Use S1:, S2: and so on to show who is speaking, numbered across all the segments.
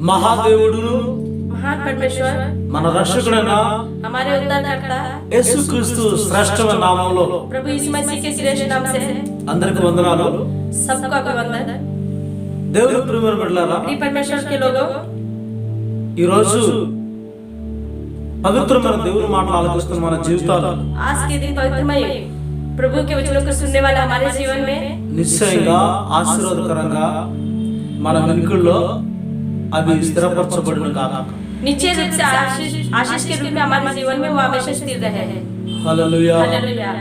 S1: మహాదేవుడును
S2: महान परमेश्वर
S1: మన రక్షకుడైన
S2: हमारे उद्धारकर्ता
S1: యేసుక్రీస్తు శ్రేష్టమైన నామములో
S2: प्रभु यीशु मसीह के श्रेष्ठ नाम से
S1: అందరికి వందనాలు.
S2: सबको अभिवंदन।
S1: దేవుని ప్రియమైన బిడ్డలారా,
S2: प्रिय परमेश्वर के लोगों,
S1: ఈ రోజు పవిత్రమైన దేవుని మాటలు ఆలకిస్తున్న మన జీవితాలు
S2: आज के दिन पवित्रमय प्रभु के वचनों को सुनने वाला हमारे जीवन में
S1: నిశ్చయంగా ఆశీర్వాదకరంగా మన వెనుకల్లో అవి స్థిరపరచబడును గాక.
S2: निश्चय रूप से आशीष के रूप में हमारे जीवन में वो हमेशा स्थिर रहे हैं।
S1: హల్లెలూయా.
S2: हालेलुया।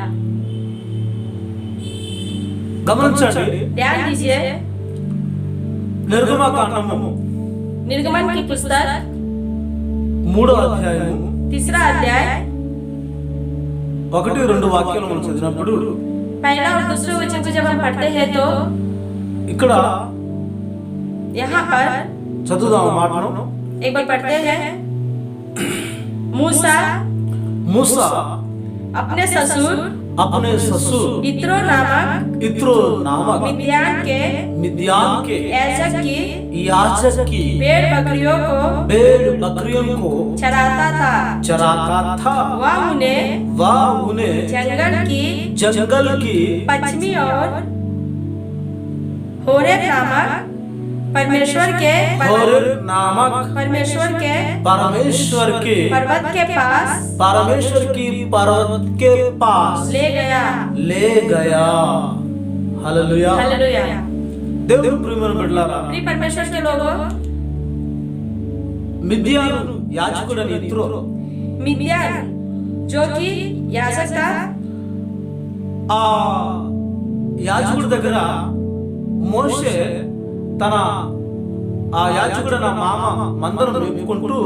S1: గమనించండి,
S2: ध्यान दीजिए,
S1: నిర్గమకాండము
S2: निर्गमन की पुस्तक
S1: 3వ అధ్యాయము
S2: 3रा अध्याय
S1: 1-2 వాక్యాలు మనం చదివినప్పుడు
S2: पहला और दूसरे वचन को जब हम पढ़ते हैं तो
S1: ఇక్కడ
S2: यहाँ पर
S1: చదువుదాం మాటను.
S2: एक बार पढ़ते हैं। मूसा
S1: మూసా
S2: अपने ससुर
S1: अपने ससुर
S2: इत्रो
S1: नामक
S2: मिद्यान
S1: के
S2: याजक की भेड़ बकरियों को चराता था। वह उन्हें
S1: जंगल की
S2: पश्चिमी और होरेब नामक परमेश्वर के पर्वत के पास ले गया। हालेलुया। हालेलुया।
S1: దేవుని ప్రియమైన బిడ్డలారా,
S2: प्रिय परमेश्वर के लोगों,
S1: మిద్యాను యాజకుడని ఇత్రో
S2: मिद्यान जो कि याजक था,
S1: ఆ యాజకుడి దగ్గర మోషే తన ఆ యాజకుడైన మామ మందను మేపుకుంటూ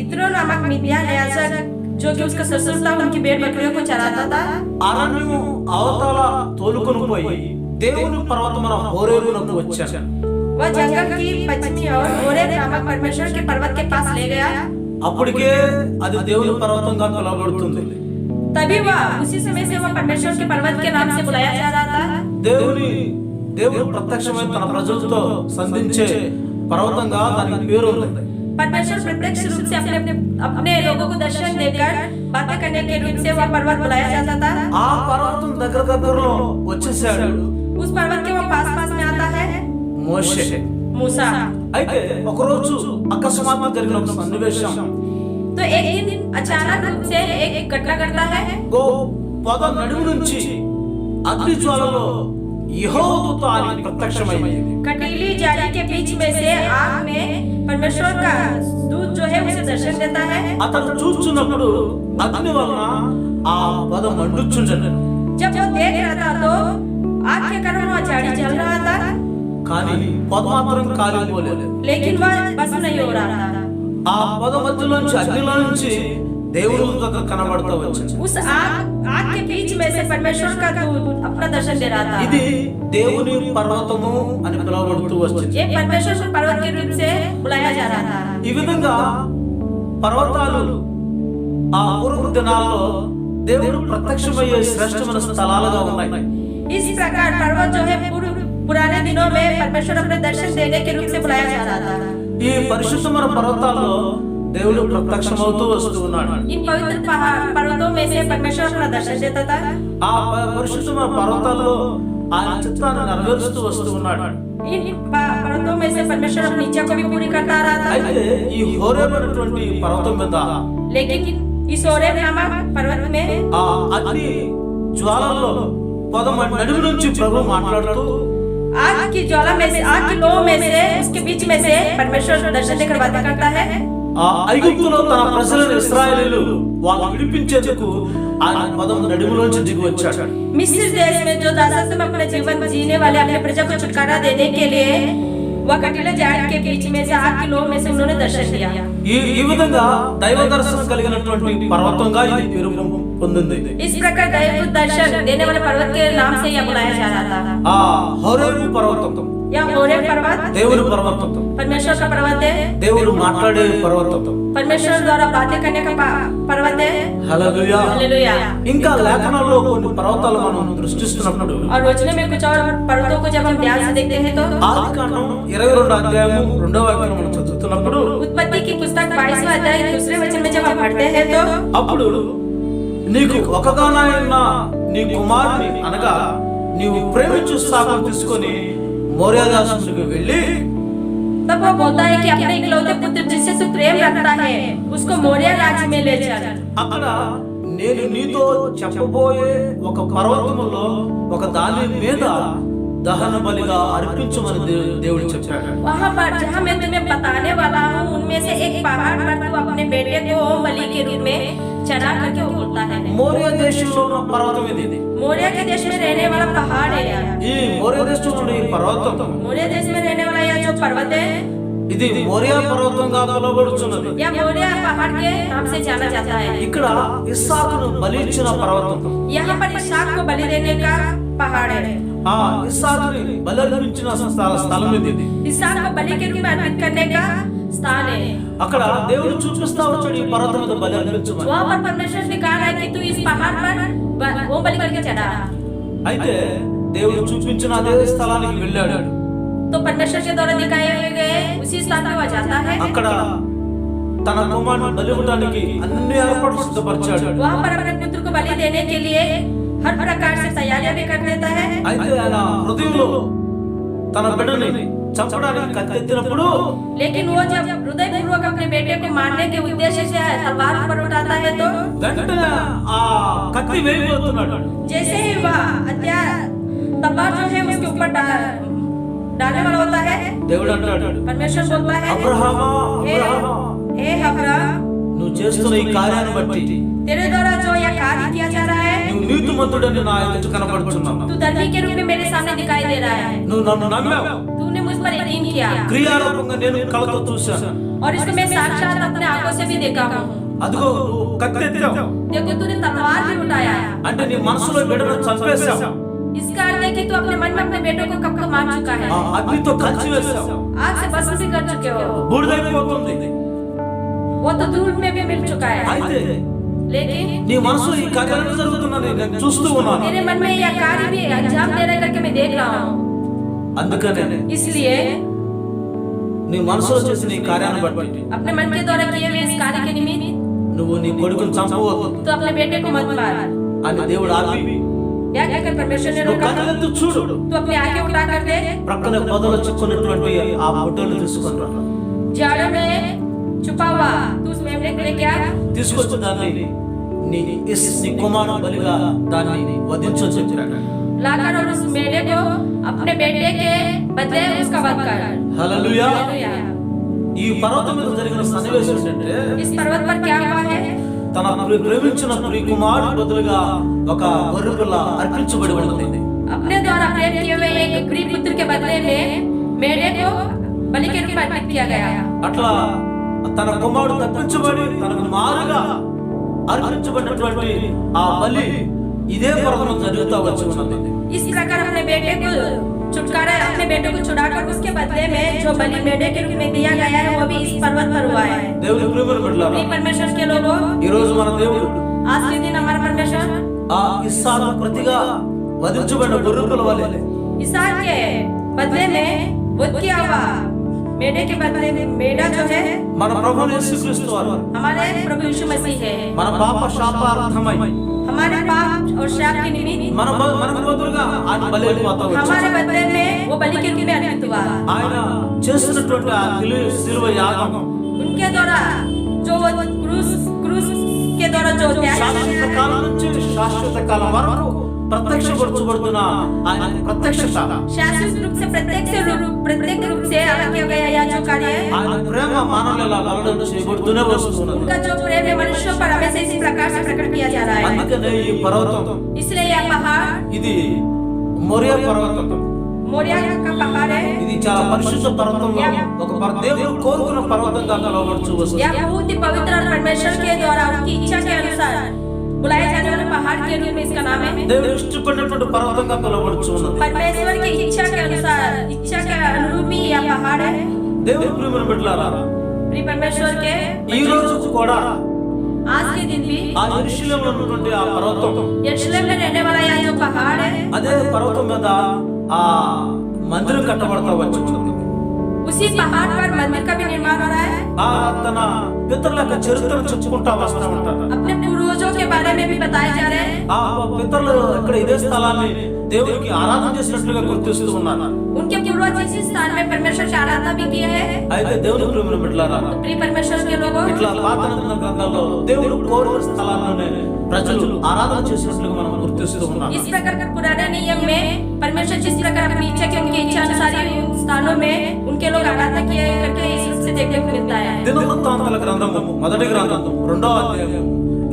S2: इत्रो नामक मिद्यान याजक जो कि उसका ससुर था, उनकी भेड़ बकरियों को चराता था।
S1: అరణ్యము అవతల తోలుకొని పోయి దేవుని పర్వతమున హోరేబునకు వచ్చాడు.
S2: वह जंगल की पश्चिमी और होरेब नामक परमेश्वर के पर्वत के पास ले गया।
S1: అప్పటికే అది దేవుని పర్వతంగా పిలువబడుతుంది.
S2: तभी वह उसी समय से वह परमेश्वर के पर्वत के नाम से बुलाया जा रहा था।
S1: దేవుడు ప్రత్యక్షమై తన ప్రజలతో సంధించే పర్వతంగా దానికి పేరు ఉంది.
S2: परमेश्वर प्रत्यक्ष रूप से अपने लोगों को दर्शन देकर बातें करने के रूप से वह पर्वत बुलाया जाता था।
S1: ఆ పర్వతం దగ్గరలో వచ్చేసాడు.
S2: उस पर्वत के वो पास में आता है
S1: మోషే.
S2: मूसा।
S1: అయితే ఒక రోజు అకస్మాత్తుగా జరిగిన ఒక సన్నివేశం,
S2: तो एक दिन अचानक रूप से एक घटना घटता है।
S1: ఓ పొద నడుము నుంచి అగ్ని జ్వాలలో యెహోవా దూత ఆయనకు ప్రత్యక్షమైంది.
S2: कटीली जाली के बीच में से आग में परमेश्वर का दूत जो है उसे दर्शन देता है।
S1: అతను చూస్తున్నప్పుడు అగ్ని వలన ఆ పొద మండుచుండెను.
S2: जब वो देख रहा था तो आग के कारण वह जाली जल रहा था,
S1: కానీ పొద మాత్రం కాలిపోలేదు.
S2: लेकिन वह बस नहीं हो रहा था।
S1: ఆ పొద మధ్యలోంచి అగ్నిలో నుంచి దేవుని దూత కనబడుతూ వచ్చింది.
S2: उस आग के बीच में से परमेश्वर का दूत अपना दर्शन दे रहा था।
S1: ఇది దేవుని పర్వతము అని పిలువబడుతూ వచ్చింది.
S2: ये परमेश्वर के पर्वत के रूप से बुलाया जा रहा था।
S1: ఈ విధంగా పర్వతాలు ఆ పూర్వ దినాల్లో దేవుడు ప్రత్యక్షమయ్యే శ్రేష్టమైన స్థలాలుగా ఉన్నాయి.
S2: इस प्रकार पर्वत जो है पुराने दिनों में परमेश्वर अपने दर्शन देने के रूप से बुलाया जा रहा था।
S1: ఈ పరిశుద్ధమైన పర్వతాల్లో దేవుడు ప్రత్యక్షమవుతూ వస్తూ ఉన్నాడు.
S2: इन पवित्र पर्वतों में से परमेश्वर अपना दर्शन देता था।
S1: ఆ పరిశుద్ధమైన పర్వతాల్లో ఆయన చిత్తాన్ని నెరవేరుస్తూ వస్తూ ఉన్నాడు.
S2: इन पर्वतों में से परमेश्वर अपनी इच्छा को भी पूरी करता रहा था।
S1: అయితే ఈ హోరేబు అనేటువంటి పర్వతం మీద
S2: लेकिन इस होरेब नामक पर्वत में
S1: ఆ అగ్ని జ్వాలల్లో పొద నడుము నుంచి ప్రభు మాట్లాడుతూ
S2: आग की ज्वाला में से, आग की लौ में से, उसके बीच में से परमेश्वर दर्शन देकर बातें करता है।
S1: ఆ ఐగుప్తులో తన ప్రజలైన ఇశ్రాయేలీయులు వాళ్ళు విడిపించేందుకు ఆయన పదం నడుములోంచి దిగి వచ్చాడు.
S2: मिस्र देश में जो दासत्व में अपने जीवन जीने वाले अपने प्रजा को छुटकारा देने के लिए वह कटीले जाल के बीच में से, आग की लौ में से उन्होंने दर्शन दिया।
S1: ఈ విధంగా దైవ దర్శనం కలిగినటువంటి పర్వతంగా ఇది పేరు పొందింది.
S2: इस प्रकार दैव दर्शन देने वाले पर्वत के नाम से यह बुलाया जा रहा था।
S1: ఆ హోరేబు పర్వతం
S2: या होरेब पर्वत
S1: దేవుని పర్వతం,
S2: परमेश्वर का पर्वत है,
S1: దేవుడు మాట్లాడే పర్వతం.
S2: परमेश्वर द्वारा बातें करने का पर्वत है।
S1: హల్లెలూయా.
S2: हालेलुया।
S1: ఇంకా లేఖనాల్లో కొన్ని పర్వతాలు మనం దృష్టిస్తున్నప్పుడు
S2: और रोजने में कुछ और पर्वतों को जब हम ध्यान से देखते हैं तो
S1: ఆదికాండం 22 అధ్యాయం 2వ వాక్యం మనం చదువుతున్నప్పుడు
S2: उत्पत्ति की पुस्तक 22वां अध्याय दूसरे वचन में जब हम पढ़ते हैं तो
S1: అప్పుడు నీకు ఒకగానైన నీ కుమారుని అనగా నీవు ప్రేమించు ఇస్సాకును తీసుకొని మోరియా దేశానికి వెళ్ళి
S2: तब वो बोलता है कि अपने इकलौते पुत्र जिससे तू प्रेम रखता है उसको मोरिया राज्य में ले चल।
S1: అక్కడ నేను నీతో చెప్పబోయే ఒక పర్వతములో ఒక దాని మీద దహన బలిగా అర్పించమని దేవుడు చెప్పాడు.
S2: वहाँ पर जहाँ मैं तुम्हें बताने वाला हूँ उनमें से एक पहाड़ पर तू अपने बेटे को बलि के रूप में चढ़ा करके वो बोलता है।
S1: మోరియా దేశంలో ఉన్న పర్వతం ఇది.
S2: मोरिया के देश में रहने वाला पहाड़ है यार।
S1: ఈ మోరియా దేశంలో ఈ పర్వతం
S2: मोरिया देश में रहने वाला यह जो पर्वत है
S1: ఇది మోరియా పర్వతంగా పిలువబడుచున్నది.
S2: या मोरिया पहाड़ के नाम से जाना जाता है।
S1: ఇక్కడ ఇస్సాకును బలి ఇచ్చిన పర్వతం.
S2: यहाँ पर इसहाक को बलि देने का पहाड़ है।
S1: ఆ ఇస్సాకుని బలి అర్పించిన స్థలం ఇది.
S2: इसहाक को बलि के रूप में अर्पित करने का स्थान है।
S1: అక్కడ దేవుడు చూపిస్తా వచ్చాడు ఈ పర్వతం మీద బలి అర్పించమని.
S2: वहाँ पर परमेश्वर ने कहा है कि तू इस पहाड़ पर वो बलि करके चढ़ा।
S1: అయితే దేవుడు చూపించిన అదే స్థలానికి వెళ్ళాడు.
S2: तो परमेश्वर के द्वारा दिखाए गए उसी स्थान पर वह जाता है।
S1: అక్కడ తన కుమారుని బలి ఇవ్వడానికి అన్ని ఏర్పాట్లు సిద్ధపరిచాడు.
S2: वहाँ पर अपने पुत्र को बलि देने के लिए हर प्रकार से तैयारियां भी कर देता है।
S1: అయితే ఆయన హృదయంలో తన బిడ్డని చంపడానికి కత్తెత్తినప్పుడు
S2: लेकिन वो जब हृदय पूर्वक अपने बेटे को मारने के उद्देश्य से तलवार पर उठाता है तो
S1: వెంటనే ఆ కత్తి వేయబోతున్నాడు.
S2: जैसे ही वह हथियार तलवार जो है उसके ऊपर डालने वाला होता है
S1: దేవుడు అంటాడు,
S2: परमेश्वर बोलता है
S1: అబ్రహామా అబ్రహామా
S2: हे अब्राहम
S1: నువ్వు చేస్తున్న ఈ కార్యాన్ని బట్టి
S2: तेरे द्वारा जो यह कार्य किया जा रहा है
S1: నువ్వు నీతిమంతుడని నా ఎదుట కనబడుతున్నావు.
S2: तू धर्मी के रूप में मेरे सामने दिखाई दे रहा है।
S1: నువ్వు నన్ను నమ్మావు.
S2: तूने मुझ पर यकीन किया
S1: క్రియారూపంగా నేను కళ్ళతో చూశాను.
S2: और इसको मैं साक्षात अपने आंखों से भी देखा हूँ।
S1: అదిగో నువ్వు కత్తెత్తావు
S2: देखो तूने तलवार भी उठाया
S1: అంటే నీ మనసులో బిడ్డను చంపేశావు.
S2: इसका अर्थ है कि तू अपने मन में अपने बेटों को कब मार चुका है,
S1: ఆ అగ్నితో కాల్చివేశావు.
S2: आग से भस्म भी कर चुके हो,
S1: బూడిదైపోతుంది.
S2: वो तो धूल में भी मिल चुका है।
S1: అయితే
S2: लेकिन
S1: నీ మనసులో ఈ కార్యాలు జరుగుతున్నది నేను చూస్తూ ఉన్నాను.
S2: तेरे मन में यह कार्य भी अंजाम दे रहा करके मैं देख रहा हूँ।
S1: అందుకనే
S2: इसलिए
S1: నీ మనసులో చేసిన ఈ కార్యాన్ని బట్టి
S2: अपने मन के द्वारा किए हुए इस कार्य के निमित्त
S1: నువ్వు నీ కొడుకుని చంపవద్దు
S2: तो अपने बेटे को मत मार।
S1: అని దేవుడు ఆపి
S2: क्या कहकर परमेश्वर ने
S1: నువ్వు
S2: रोका,
S1: కళ్ళెత్తు చూడు.
S2: तू अपनी आंखें उठा कर दे,
S1: ప్రక్కన పొదలు చిక్కున్నటువంటి ఆ ఫోటోలు తీసుకుంటా
S2: जाड़ों में छुपा हुआ तू उस मेमने को लेके आ,
S1: తీసుకొచ్చి దాన్ని నీ కుమారుడు బలిగా దాన్ని వధించొచ్చు చెప్పాడు.
S2: लाकर और उस मेढ़े को अपने बेटे के बदले उसका वध कर।
S1: హల్లెలూయా.
S2: हालेलुया।
S1: ఈ పర్వతం మీద జరిగిన సన్నివేశం ఏంటంటే
S2: इस पर्वत पर क्या हुआ है,
S1: తన ప్రేమించిన ప్రియ కుమారుడు బదులుగా ఒక గొర్రెపిల్ల అర్పించబడి ఉంది.
S2: अपने द्वारा प्रेम किए हुए एक प्रिय पुत्र के बदले में मेढ़े को बलि के रूप में अर्पित किया गया।
S1: అట్లా తన కుమారుడు తప్పించబడి తనకు మారుగా అర్పించబడినటువంటి ఆ బలి ఇదే పర్వతం జరుగుతూ వచ్చి ఉన్నది.
S2: इस प्रकार अपने बेटे को छुटकारा, अपने बेटे को छुड़ाकर उसके बदले में जो बलि मेढ़े के रूप में दिया गया है वो भी इस पर्वत पर हुआ है।
S1: దేవుని ప్రియమైన బిడ్డలారా,
S2: प्रिय परमेश्वर के लोगों,
S1: ఈ రోజు మన దేవుడు
S2: आज के दिन हमारा परमेश्वर
S1: ఆ ఇస్సాకు ప్రతిగా వధించబడిన గొర్రెపిల్ల వలె
S2: इसहाक के बदले में वध किया हुआ मेढ़े के बदले में मेढ़ा जो है
S1: మన ప్రభువు యేసుక్రీస్తు వారు
S2: हमारे प्रभु यीशु मसीह है।
S1: మన పాప శాపార్థమై
S2: हमारे पाप और श्राप के निमित्त
S1: మనకు బదులుగా ఆయన బలి అయిపోతా వచ్చాడు.
S2: हमारे बदले में वो बलि के रूप में अर्पित हुआ।
S1: ఆయన చేసినటువంటి ఆ శిలువ యాగం
S2: उनके द्वारा जो वो क्रूस के द्वारा जो त्याग
S1: శాశ్వత కాలం నుంచి శాశ్వత కాలం వరకు ప్రత్యక్షపరచబడుతున్న ఆయన ప్రత్యక్షత,
S2: शाश्वत रूप से प्रत्येक रूप से अलग किया गया यह जो कार्य है,
S1: ఆయన ప్రేమ మానవుల వెల్లడి చేయబడుతూనే వస్తున్నది.
S2: उनका जो प्रेम है मनुष्यों पर हमेशा इसी प्रकार से प्रकट किया जा रहा है।
S1: అందుకనే ఈ పర్వతం
S2: इसलिए यह पहाड़
S1: ఇది మోరియా పర్వతం.
S2: मोरिया का पहाड़ है।
S1: ఇది చాలా పరిశుద్ధ పర్వతంలో ఒక దేవుడు కోరుకున్న పర్వతంగా పిలువబడుతూ వస్తుంది.
S2: यह बहुत ही पवित्र और परमेश्वर के द्वारा उनकी इच्छा के अनुसार बुलाए जाने वाले पहाड़ के रूप में इसका नाम है।
S1: దేవుడు ఇష్టపడినటువంటి పర్వతంగా పిలువబడుచు ఉన్నది।
S2: परमेश्वर की इच्छा के अनुसार, इच्छा के अनुरूप ही यह पहाड़ है।
S1: దేవుని ప్రియమైన బిడ్డలారా,
S2: प्रिय परमेश्वर के
S1: ఈ రోజు కూడా
S2: आज के दिन भी
S1: ఆ యెరూషలేములో ఉన్నటువంటి ఆ పర్వతం,
S2: यरूशलेम में रहने वाला यह जो पहाड़ है,
S1: అదే పర్వతం మీద ఆ మందిరం కట్టబడతా వచ్చున్నది।
S2: उसी पहाड़ पर मंदिर का भी निर्माण हो रहा है।
S1: ఆ తన పితరుల యొక్క చరిత్రను చెప్పుకుంటా వస్తూ ఉంటారు।
S2: अपने पूर्वजों के बारे में भी बताए जा रहे हैं।
S1: ఆ పితరులు ఇక్కడ ఇదే స్థలాన్ని దేవునికి ఆరాధన చేసినట్లుగా గుర్తిస్తూ ఉన్నారు।
S2: उनके पूर्वज इसी स्थान में परमेश्वर की आराधना भी किए हैं।
S1: అయితే దేవుని ప్రియమైన బిడ్డలారా,
S2: प्रिय परमेश्वर के लोगों,
S1: ఇట్లా పాత నిబంధన గ్రంథంలో దేవుడు కోరిన స్థలాల్లోనే ప్రజలు ఆరాధన చేసినట్లుగా మనం గుర్తిస్తూ ఉన్నాం।
S2: इस प्रकार का पुराने नियम में परमेश्वर जिस प्रकार अपनी इच्छा के उनकी इच्छा अनुसार ही उन स्थानों में उनके लोग आराधना किए करके इस रूप से देखने को मिलता है।
S1: దినవృత్తాంతాల గ్రంథము మొదటి గ్రంథం 2వ అధ్యాయం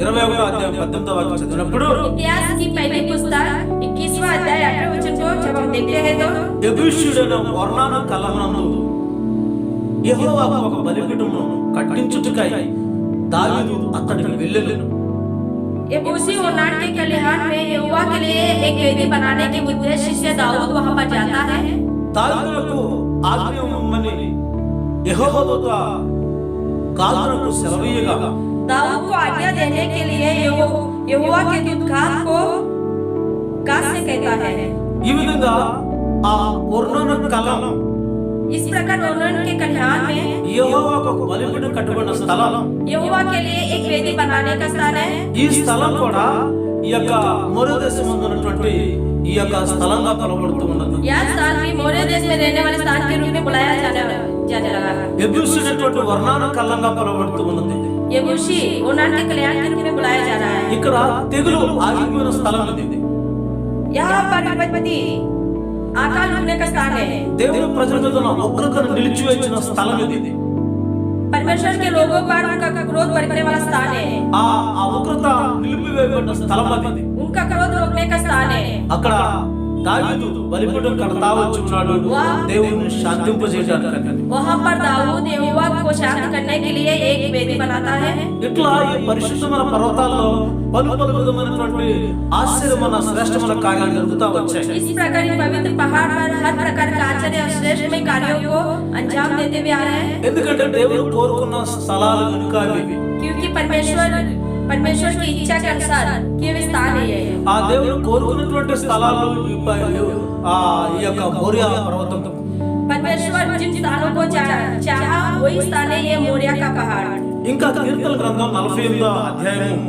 S1: 21వ అధ్యాయం 18వ వాక్యం చదివినప్పుడు
S2: इतिहास की पहली पुस्तक 21वां अध्याय 8वें वचन को जब हम देखते हैं तो
S1: యెబూసీయుడైన ఒర్నాను కలహనందు యెహోవాకు ఒక బలిపీఠమును కట్టించుటకై దావీదు అతడికి వెళ్ళెను।
S2: यबूसी ओनान के कलिहान में यहोवा के लिए एक वेदी बनाने के उद्देश्य से दाऊद वहां पर जाता है।
S1: దావీదుకు ఆజ్ఞ ఇమ్మని యెహోవా దూత గాదునకు సెలవీయగా
S2: दाऊद को आज्ञा देने के लिए यहोवा के दूत गाद से कहता है।
S1: ఈ విధంగా ఆ ఒర్నాను కలం
S2: इस प्रकार ओनान के कलिहान में
S1: యెహోవాకు ఒక బలిపీఠం కట్టబడిన స్థలం,
S2: यहोवा के लिए एक वेदी बनाने का स्थान है।
S1: ఈ స్థలం కూడా ఈ యొక్క మోరే దేశంలో ఉన్నటువంటి ఈ యొక్క స్థలంగా పిలువబడుతూ ఉన్నది।
S2: यह स्थान भी मोरे देश में रहने वाले स्थान के रूप में बुलाया जाने लगा।
S1: యెబూసీయుడైనటువంటి ఒర్నాను కలంగా పిలువబడుతూ ఉన్నది।
S2: यबूसी ओनान के कलिहान के रूप में बुलाया जा रहा है।
S1: ఇక్కడ తెగులు ఆగిపోయిన స్థలం ఇది।
S2: यहाँ पर विपत्ति अकाल होने का स्थान है।
S1: దేవుని ప్రజల మీద ఉన్న ఉగ్రతను నిలిచివేసిన స్థలం ఇది।
S2: परमेश्वर के लोगों पर उनका क्रोध बरकने वाला स्थान है।
S1: ఆ ఉగ్రత నిలిపివేయబడిన స్థలం అది।
S2: उनका क्रोध रोकने का स्थान है।
S1: అక్కడ దావీదు బలిపీఠం కడతా వచ్చి ఉన్నాడు దేవుని శాంతింపజేయడానికి।
S2: वहाँ पर दाऊद यहोवा को शांत करने के लिए एक वेदी बनाता है।
S1: ఇట్లా ఈ పరిశుద్ధమైన పర్వతాల్లో పలు పలు విధమైనటువంటి ఆశ్చర్యమైన శ్రేష్టమైన కార్యాలు జరుగుతూ వచ్చాయి।
S2: इस प्रकार इस पवित्र पहाड़ पर हर प्रकार के आश्चर्य और श्रेष्ठमय कार्यों को अंजाम देते हुए आ रहे हैं।
S1: ఎందుకంటే దేవుడు కోరుకున్న స్థలాలు కనుక అవి।
S2: क्योंकि परमेश्वर की इच्छा के अनुसार ये वे स्थान है।
S1: ఆ దేవుడు కోరుకున్నటువంటి స్థలాలు ఈ యొక్క మోరియా పర్వతం।
S2: परमेश्वर जिन स्थानों को चाहा वही स्थान है ये मोरिया का पहाड़।
S1: ఇంకా కీర్తన గ్రంథం 48వ అధ్యాయం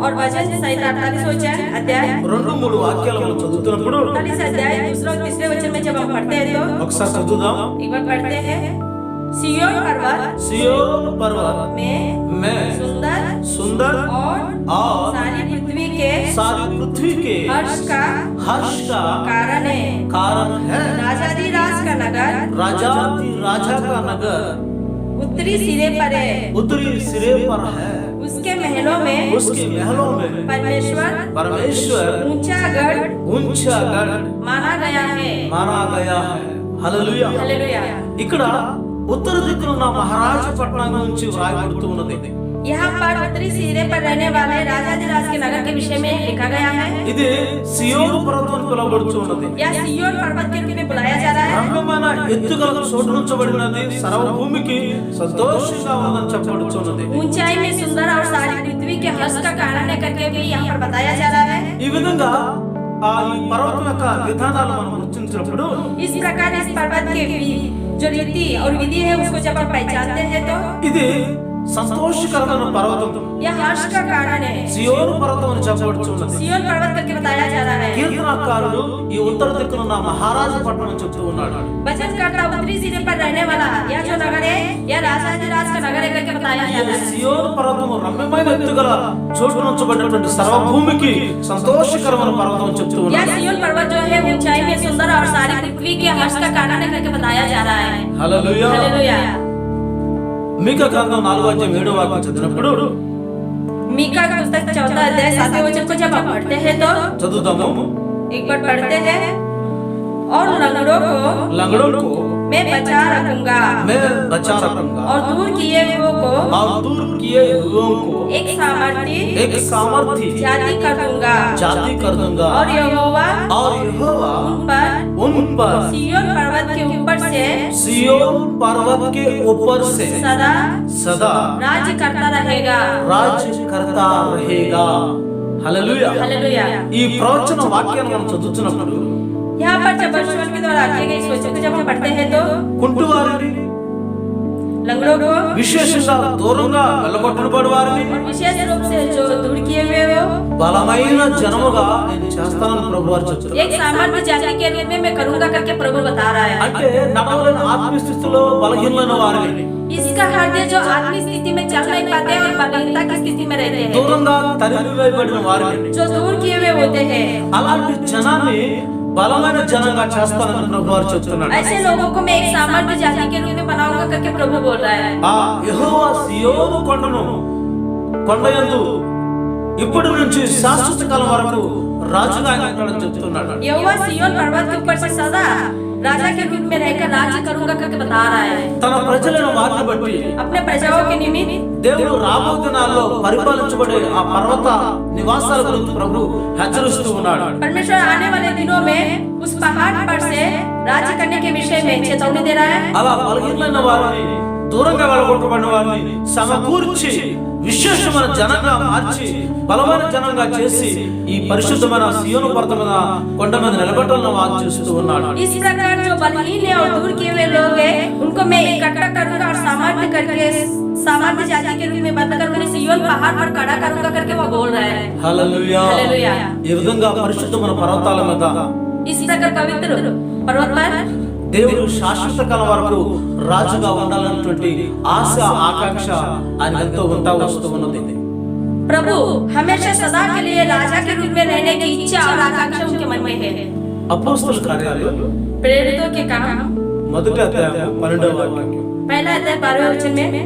S2: और वचन 48 अध्याय
S1: 2-3 వాక్యాలు మనం చదువుతున్నప్పుడు
S2: 48 अध्याय 2 और 3 वचन में जब हम पढ़ते हैं तो
S1: ఒకసారి చదువుదాం।
S2: एक बार पढ़ते हैं। सिय्योन पर्वत
S1: में सुंदर
S2: और सारी पृथ्वी के हर्ष का कारण है। राजाधिराज का नगर
S1: राजा का नगर
S2: उत्तरी सिरे पर है। उसके महलों में परमेश्वर ऊंचा गढ़ माना गया है।
S1: హల్లెలూయా।
S2: हालेलुया।
S1: ఇక్కడ ఉత్తర దిక్కున ఉన్న మహారాజ పట్టణం నుంచి వ్రాయబడుతూ ఉన్నది।
S2: यहाँ पर उत्तरी सिरे पर रहने वाले राजाधिराज के नगर के विषय में लिखा गया है।
S1: ఇది సియోను పర్వతం అని పిలువబడుతూ ఉన్నది।
S2: यह सिय्योन पर्वत के रूप में बुलाया जा रहा है।
S1: రమ్యమైన ఎత్తుగల చోటు నుంచబడినది, సర్వ భూమికి సంతోషంగా ఉందని చెప్పబడుచున్నది।
S2: ऊंचाई में सुंदर और सारी पृथ्वी के हर्ष का कारण है करके भी यहाँ पर बताया जा रहा है।
S1: ఈ విధంగా ఈ పర్వతం యొక్క విధానాలు మనం గుర్తించినప్పుడు
S2: इस प्रकार इस पर्वत के जो रीति और विधि है उसको जब हम पहचानते हैं तो
S1: ఇది సంతోషకరమైన పర్వతం,
S2: यह हर्ष का कारण है।
S1: సియోను పర్వతం అని చెప్పబడుచున్నది।
S2: सिय्योन पर्वत करके बताया जा रहा है।
S1: కీర్తనకారుడు ఈ ఉత్తర దిక్కున ఉన్న మహారాజ పట్టణం చెప్తూ ఉన్నాడు।
S2: वचनकर्ता उत्तरी सिरे पर रहने वाला यह जो नगर है यह राजाधिराज का नगर है करके बताया जा रहा है।
S1: సియోను పర్వతం రమ్యమైన ఎత్తుగల చోటు నుంచబడినటువంటి సర్వ భూమికి సంతోషకరమైన పర్వతం అని చెప్తూ
S2: यह
S1: ఉన్నాడు।
S2: सिय्योन पर्वत जो है ऊंचाई में सुंदर और सारी पृथ्वी के हर्ष का कारण है करके बताया जा रहा है।
S1: హల్లెలూయా।
S2: हालेलुया।
S1: మీకా గ్రంథం 4వ అధ్యాయం 7వ వాక్యం చదివినప్పుడు
S2: मीका का पुस्तक 14 अध्याय 7वें वचन को जब हम पढ़ते हैं तो
S1: చదువుతాము।
S2: एक बार पढ़ते हैं। और लंगड़ों को मैं बचा रखूंगा
S1: मैं बचा रखूंगा
S2: और दूर किए हुओं को
S1: और दूर किए हुओं को
S2: एक सामर्थी जाति कर दूंगा और यहोवा उन पर सिय्योन पर्वत के ऊपर से सदा राज्य करता रहेगा హల్లెలూయా
S1: ఈ ప్రవచన వాక్యాన్ని మనం చదువుతున్నప్పుడు
S2: यहाँ पर जब परमेश्वर के द्वारा किए गए इस वचन को जब हम पढ़ते हैं तो
S1: కుంటువారిని
S2: लंगड़ों को
S1: విశేషంగా దూరంగా వెళ్ళగొట్టబడి వారిని
S2: और विशेष रूप से जो दूर किए हुए हो
S1: బలమైన జనముగా నేను చేస్తానని ప్రభువారు చెప్తున్నారు.
S2: एक सामर्थ्य जाति के रूप में मैं करूंगा करके प्रभु बता रहा है.
S1: అంటే నడవలేని ఆత్మీయ స్థితిలో బలహీనమైన వారిని
S2: इसका हृदय जो आत्मिक स्थिति में चल नहीं पाते और बलहीनता की स्थिति में रहते हैं,
S1: దూరంగా తరిమివేయబడిన వారిని
S2: जो दूर किए हुए होते हैं,
S1: అలాంటి జనాన్ని బలమైన జనంగా చేస్తానని ప్రభువారు చెప్తున్నాడు.
S2: ऐसे लोगों को मैं एक सामर्थ्य जाति के रूप में बनाऊंगा करके प्रभु बोल रहा है.
S1: ఆ యెహోవా సియోను కొండయందు ఇప్పటి నుంచి శాశ్వత కాలం వరకు రాజుగా ఆయన ఉంటాడని చెప్తున్నాడు.
S2: यहोवा सिय्योन पर्वत के ऊपर से सदा राजा के रूप में रहकर राज्य करूंगा करके बता रहा है.
S1: తన ప్రజలను వారిని బట్టి
S2: अपने प्रजाओं के निमित्त
S1: దేవుడు రాబో దినాల్లో పరిపాలించబడే ఆ పర్వత నివాసాల గురించి ప్రభు హెచ్చరిస్తూ ఉన్నాడు.
S2: परमेश्वर आने वाले दिनों में उस पहाड़ पर से राज्य करने के विषय में चेतावनी दे रहा है.
S1: అలా బలహీనమైన వారిని దూరంగా వెళ్ళగొట్టబడిన వారిని సమకూర్చి విశేషమైన జనంగా మార్చి బలమైన జనంగా చేసి ఈ పరిశుద్ధమైన సియోను పర్వతం మీద కొండ మీద నిలబెట్టాలని వారు చేస్తూ ఉన్నాడు.
S2: इस प्रकार जो बलहीन है और दूर किए हुए लोग हैं उनको मैं इकट्ठा करूंगा और सामर्थ्य जाति के रूप में बनकर उन्हें सिय्योन पहाड़ पर खड़ा करूंगा करके वो बोल रहा है.
S1: హల్లెలూయా.
S2: హల్లెలూయా.
S1: ఈ విధంగా పరిశుద్ధమైన పర్వతాల మీద
S2: इस प्रकार पवित्र पर्वत पर
S1: దేవుడు శాశ్వత కాలం వరకు రాజుగా ఉండాలన్నటువంటి ఆశ ఆకాంక్ష ఆయన ఎంతో ఉంటా వస్తూ ఉన్నది.
S2: प्रभु हमेशा सदा के लिए राजा के रूप में रहने की इच्छा और आकांक्षा उनके मन में है.
S1: అపోస్తలుల కార్యాలు
S2: प्रेरितों के काम
S1: మొదటి అధ్యాయం 12వ వాక్యం
S2: पहला अध्याय 12वें वचन में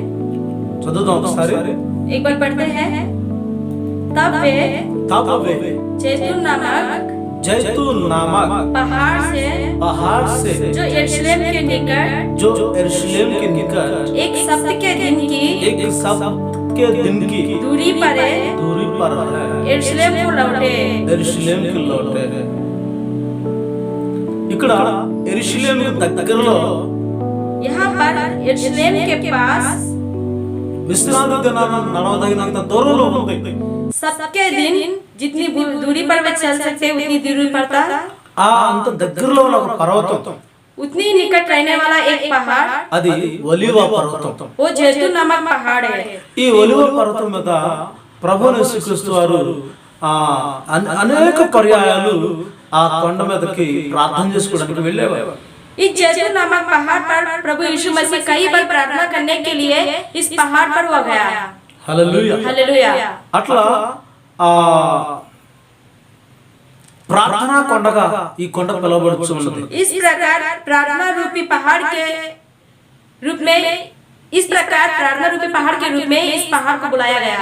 S1: చదువుదాం ఒకసారి.
S2: एक बार पढ़ते हैं. तब वे जैतून नामक पहाड़ से जो यरूशलेम के निकट एक सप्ताह के दिन की दूरी पर है यरूशलेम को लौटे.
S1: ఇక్కడ యెరూషలేము దగ్గరలో
S2: यहाँ पर यरूशलेम के पास
S1: విశ్రాంతి దినాన నడవదగినంత దూరంలో ఉంది.
S2: सबके दिन जितनी दूरी पर वे चल सकते उतनी दूरी पर था.
S1: ఆ అంత దగ్గరలో ఉన్న ఒక పర్వతం,
S2: उतनी निकट रहने वाला एक पहाड़,
S1: అది ఒలీవ పర్వతం.
S2: वो जैतून नामक पहाड़ है.
S1: ఈ ఒలీవ పర్వతం మీద ప్రభువు యేసుక్రీస్తు వారు అనేక పర్యాయాలు ఆ కొండ మీదకి ప్రార్థన చేసుకోవడానికి వెళ్ళేవారు.
S2: इस जैतून नामक पहाड़ पर प्रभु यीशु मसीह कई बार प्रार्थना करने के लिए इस पहाड़ पर वो गया.
S1: హల్లెలూయా.
S2: हालेलुया.
S1: అట్లా ఆ ప్రార్థనా కొండగా ఈ కొండ పిలువబడుచున్నది.
S2: इस प्रकार प्रार्थना रूपी पहाड़ के रूप में इस पहाड़ को बुलाया गया.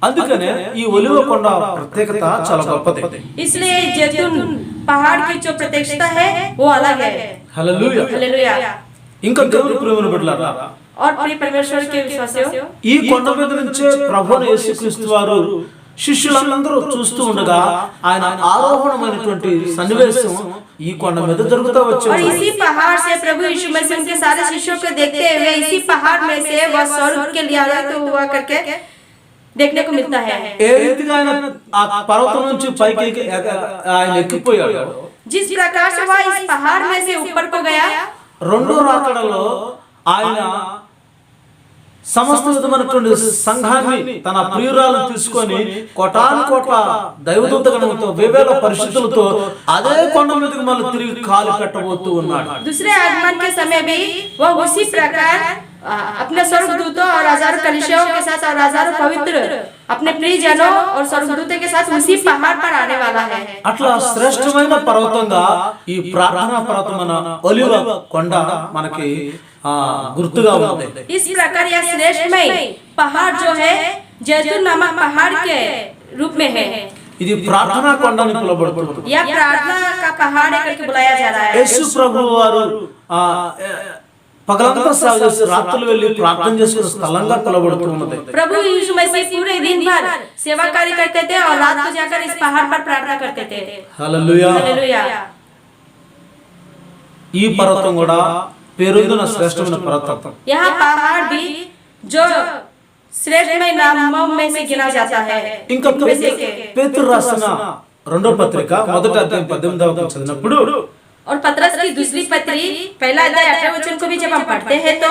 S1: అందుకనే ఈ ఒలివ కొండ ప్రత్యేకత చాలా గొప్పది.
S2: इसलिए जैतून पहाड़ की जो प्रत्यक्षता है वो अलग है.
S1: హల్లెలూయా.
S2: हालेलुया.
S1: ఇంకా దేవుని ప్రేమను బిడ్డలారా,
S2: और प्रिय परमेश्वर के विश्वासियों,
S1: ఈ కొండ మీద నుంచే ప్రభువు యేసుక్రీస్తు వారు శిష్యులందరూ చూస్తూ ఉండగా ఆయన ఆరోహణమైనటువంటి సన్నివేశం ఈ కొండ మీద జరుగుతూ
S2: और
S1: వచ్చింది.
S2: इसी पहाड़ से प्रभु यीशु मसीह के सारे शिष्यों को देखते हुए इसी पहाड़ में से वह स्वर्ग के लिए आरोहित हुआ करके देखने को मिलता है.
S1: ఏ రీతిగా ఆయన ఆ పర్వతం నుంచి పైకి ఆయన ఎక్కిపోయాడు,
S2: जिस प्रकार से वह इस पहाड़ में से ऊपर को गया,
S1: రెండో రాకడలో ఆయన సమస్త విధమైనటువంటి సంఘాన్ని తన ప్రియురాలను తీసుకొని కోటాను కోట్ల దైవదూత గణంతో వేవేల పరిశుద్ధులతో అదే కొండ మీదకి మళ్ళీ తిరిగి కాలు పెట్టబోతూ ఉన్నాడు.
S2: दूसरे आगमन के समय भी वह उसी प्रकार अपने स्वर्गदूतों और हजारों कलीसियाओं के साथ और हजारों पवित्र अपने प्रियजनों और स्वर्गदूतों के साथ उसी पहाड़ पर आने वाला है.
S1: అట్లా శ్రేష్టమైన పర్వతంగా ఈ ప్రార్థనా పర్వతమైన ఒలివ కొండ మనకి గుర్తుగా ఉంది.
S2: इस प्रकार यह श्रेष्ठमय पहाड़ जो है जैतून नामक पहाड़ के रूप में है.
S1: ఇది ప్రార్థనా కొండ అని పిలువబడుతుంది.
S2: यह प्रार्थना का पहाड़ करके बुलाया जा रहा है.
S1: యేసు ప్రభువు వారు పగలంతా సేవ చేసి రాత్రులు వెళ్ళి ప్రార్థన చేసుకునే స్థలంగా పిలువబడుతూ ఉన్నది.
S2: प्रभु यीशु मसीह पूरे दिन भर सेवा कार्य करते थे और रात को जाकर इस पहाड़ पर प्रार्थना करते थे।
S1: హల్లెలూయా.
S2: हालेलुया।
S1: ఈ పర్వతం కూడా పేరొందిన శ్రేష్టమైన పర్వతం.
S2: यहाँ पहाड़ भी जो श्रेष्ठमय नामों में से गिना जाता है।
S1: ఇంకా పేతురు రాసిన రెండో పత్రిక మొదటి అధ్యాయం 18వ వచనం చదివినప్పుడు
S2: और पतरस की दूसरी पत्री पहला अध्याय 8वें वचन को भी जब हम पढ़ते हैं तो